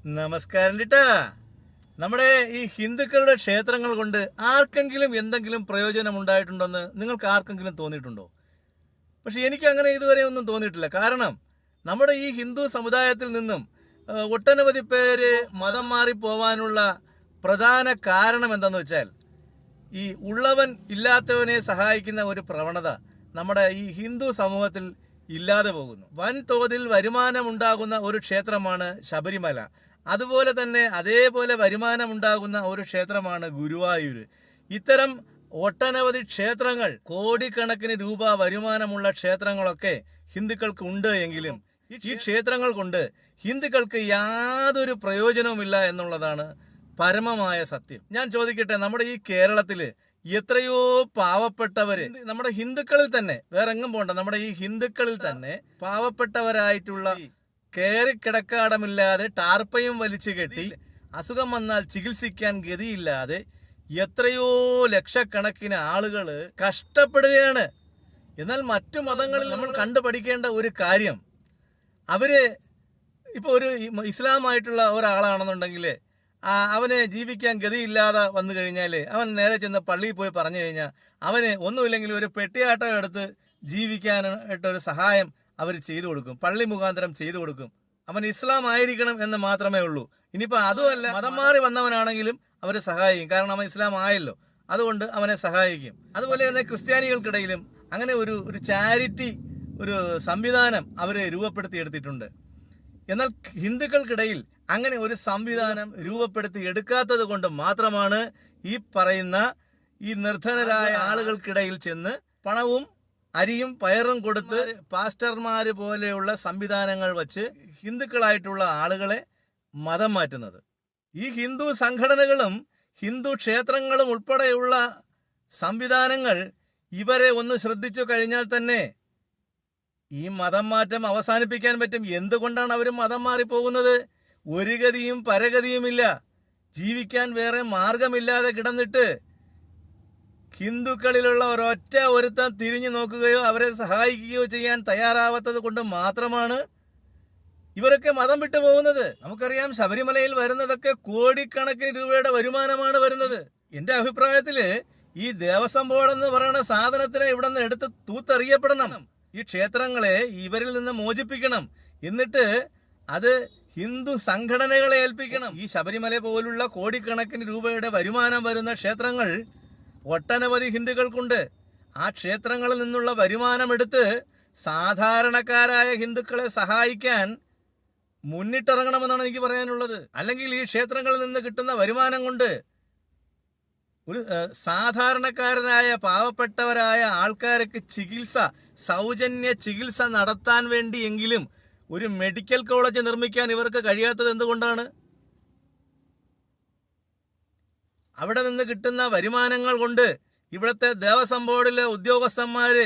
നമസ്കാരം ടിട്ടാ. നമ്മുടെ ഈ ഹിന്ദുക്കളുടെ ക്ഷേത്രങ്ങൾ കൊണ്ട് ആർക്കെങ്കിലും എന്തെങ്കിലും പ്രയോജനം ഉണ്ടായിട്ടുണ്ടെന്ന് നിങ്ങൾക്ക് ആർക്കെങ്കിലും തോന്നിയിട്ടുണ്ടോ? പക്ഷെ എനിക്ക് അങ്ങനെ ഇതുവരെ ഒന്നും തോന്നിയിട്ടില്ല. കാരണം നമ്മുടെ ഈ ഹിന്ദു സമുദായത്തിൽ നിന്നും ഒട്ടനവധി പേര് മതം മാറി പോവാനുള്ള പ്രധാന കാരണം എന്താണെന്ന് വെച്ചാൽ, ഈ ഉള്ളവൻ ഇല്ലാത്തവനെ സഹായിക്കുന്ന ഒരു പ്രവണത നമ്മുടെ ഈ ഹിന്ദു സമൂഹത്തിൽ ഇല്ലാതെ പോകുന്നു. വൻതോതിൽ വരുമാനമുണ്ടാകുന്ന ഒരു ക്ഷേത്രമാണ് ശബരിമല. അതുപോലെ തന്നെ അതേപോലെ വരുമാനമുണ്ടാകുന്ന ഒരു ക്ഷേത്രമാണ് ഗുരുവായൂർ. ഇത്തരം ഒട്ടനവധി ക്ഷേത്രങ്ങൾ, കോടിക്കണക്കിന് രൂപ വരുമാനമുള്ള ക്ഷേത്രങ്ങളൊക്കെ ഹിന്ദുക്കൾക്ക് ഉണ്ട് എങ്കിലും ഈ ക്ഷേത്രങ്ങൾ കൊണ്ട് ഹിന്ദുക്കൾക്ക് യാതൊരു പ്രയോജനവുമില്ല എന്നുള്ളതാണ് പരമമായ സത്യം. ഞാൻ ചോദിക്കട്ടെ, നമ്മുടെ ഈ കേരളത്തില് എത്രയോ പാവപ്പെട്ടവര്, നമ്മുടെ ഹിന്ദുക്കളിൽ തന്നെ, വേറെ എങ്ങും പോണ്ട, നമ്മുടെ ഈ ഹിന്ദുക്കളിൽ തന്നെ പാവപ്പെട്ടവരായിട്ടുള്ള, കിടക്കാടമില്ലാതെ ടാർപ്പയും വലിച്ചു കെട്ടി അസുഖം വന്നാൽ ചികിത്സിക്കാൻ ഗതിയില്ലാതെ എത്രയോ ലക്ഷക്കണക്കിന് ആളുകൾ കഷ്ടപ്പെടുകയാണ്. എന്നാൽ മറ്റു മതങ്ങളിൽ നമ്മൾ കണ്ടുപഠിക്കേണ്ട ഒരു കാര്യം, അവര് ഇപ്പൊ ഒരു ഇസ്ലാമായിട്ടുള്ള ഒരാളാണെന്നുണ്ടെങ്കിൽ അവന് ജീവിക്കാൻ ഗതിയില്ലാതെ വന്നു കഴിഞ്ഞാൽ അവൻ നേരെ ചെന്ന് പള്ളിയിൽ പോയി പറഞ്ഞു കഴിഞ്ഞാൽ അവന് ഒന്നുമില്ലെങ്കിൽ ഒരു പെട്ടിയാട്ടം എടുത്ത് ജീവിക്കാനായിട്ടൊരു സഹായം അവർ ചെയ്തു കൊടുക്കും, പള്ളി മുഖാന്തരം ചെയ്തു കൊടുക്കും. അവൻ ഇസ്ലാം ആയിരിക്കണം എന്ന് മാത്രമേ ഉള്ളൂ. ഇനിയിപ്പോൾ അതുമല്ല, മതം മാറി വന്നവനാണെങ്കിലും അവരെ സഹായിക്കും, കാരണം അവൻ ഇസ്ലാം ആയല്ലോ, അതുകൊണ്ട് അവനെ സഹായിക്കും. അതുപോലെ തന്നെ ക്രിസ്ത്യാനികൾക്കിടയിലും അങ്ങനെ ഒരു ചാരിറ്റി, ഒരു സംവിധാനം അവർ രൂപപ്പെടുത്തിയെടുത്തിട്ടുണ്ട്. എന്നാൽ ഹിന്ദുക്കൾക്കിടയിൽ അങ്ങനെ ഒരു സംവിധാനം രൂപപ്പെടുത്തി എടുക്കാത്തത് കൊണ്ട് മാത്രമാണ് ഈ പറയുന്ന ഈ നിർധനരായ ആളുകൾക്കിടയിൽ ചെന്ന് പണവും അരിയും പയറും കൊടുത്ത് പാസ്റ്റർമാര് പോലെയുള്ള സംവിധാനങ്ങൾ വച്ച് ഹിന്ദുക്കളായിട്ടുള്ള ആളുകളെ മതം മാറ്റുന്നത്. ഈ ഹിന്ദു സംഘടനകളും ഹിന്ദു ക്ഷേത്രങ്ങളും ഉൾപ്പെടെയുള്ള സംവിധാനങ്ങൾ ഇവരെ ഒന്ന് ശ്രദ്ധിച്ചു കഴിഞ്ഞാൽ തന്നെ ഈ മതം മാറ്റം അവസാനിപ്പിക്കാൻ പറ്റും. എന്തുകൊണ്ടാണ് അവർ മതം മാറി പോകുന്നത്? ഒരു ഗതിയും പരഗതിയുമില്ല, ജീവിക്കാൻ വേറെ മാർഗമില്ലാതെ കിടന്നിട്ട് ഹിന്ദുക്കളിലുള്ള ഒരൊറ്റ ഒരുത്തൻ തിരിഞ്ഞു നോക്കുകയോ അവരെ സഹായിക്കുകയോ ചെയ്യാൻ തയ്യാറാവാത്തത് കൊണ്ട് മാത്രമാണ് ഇവരൊക്കെ മതം വിട്ടു പോകുന്നത്. നമുക്കറിയാം, ശബരിമലയിൽ വരുന്നതൊക്കെ കോടിക്കണക്കിന് രൂപയുടെ വരുമാനമാണ് വരുന്നത്. എന്റെ അഭിപ്രായത്തില് ഈ ദേവസ്വം ബോർഡ് എന്ന് പറയുന്ന സാധനത്തിനെ ഇവിടെ നിന്ന് എടുത്ത് തൂത്തെറിയപ്പെടണം. ഈ ക്ഷേത്രങ്ങളെ ഇവരിൽ നിന്ന് മോചിപ്പിക്കണം. എന്നിട്ട് അത് ഹിന്ദു സംഘടനകളെ ഏൽപ്പിക്കണം. ഈ ശബരിമല പോലുള്ള കോടിക്കണക്കിന് രൂപയുടെ വരുമാനം വരുന്ന ക്ഷേത്രങ്ങൾ ഒട്ടനവധി ഹിന്ദുക്കൾക്കുണ്ട്. ആ ക്ഷേത്രങ്ങളിൽ നിന്നുള്ള വരുമാനമെടുത്ത് സാധാരണക്കാരായ ഹിന്ദുക്കളെ സഹായിക്കാൻ മുന്നിട്ടിറങ്ങണമെന്നാണ് എനിക്ക് പറയാനുള്ളത്. അല്ലെങ്കിൽ ഈ ക്ഷേത്രങ്ങളിൽ നിന്ന് കിട്ടുന്ന വരുമാനം കൊണ്ട് ഒരു സാധാരണക്കാരനായ പാവപ്പെട്ടവരായ ആൾക്കാർക്ക് സൗജന്യ ചികിത്സ നടത്താൻ വേണ്ടിയെങ്കിലും ഒരു മെഡിക്കൽ കോളേജ് നിർമ്മിക്കാൻ ഇവർക്ക് കഴിയാത്തത് എന്തുകൊണ്ടാണ്? അവിടെ നിന്ന് കിട്ടുന്ന വരുമാനങ്ങൾ കൊണ്ട് ഇവിടുത്തെ ദേവസ്വം ബോർഡിലെ ഉദ്യോഗസ്ഥന്മാര്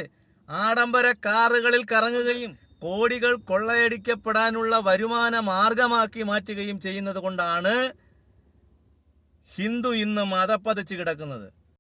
ആഡംബര കാറുകളിൽ കറങ്ങുകയും കോടികൾ കൊള്ളയടിക്കപ്പെടാനുള്ള വരുമാന മാർഗമാക്കി മാറ്റുകയും ചെയ്യുന്നത് കൊണ്ടാണ് ഹിന്ദു ഇന്ന് മതപ്പതിച്ച് കിടക്കുന്നത്.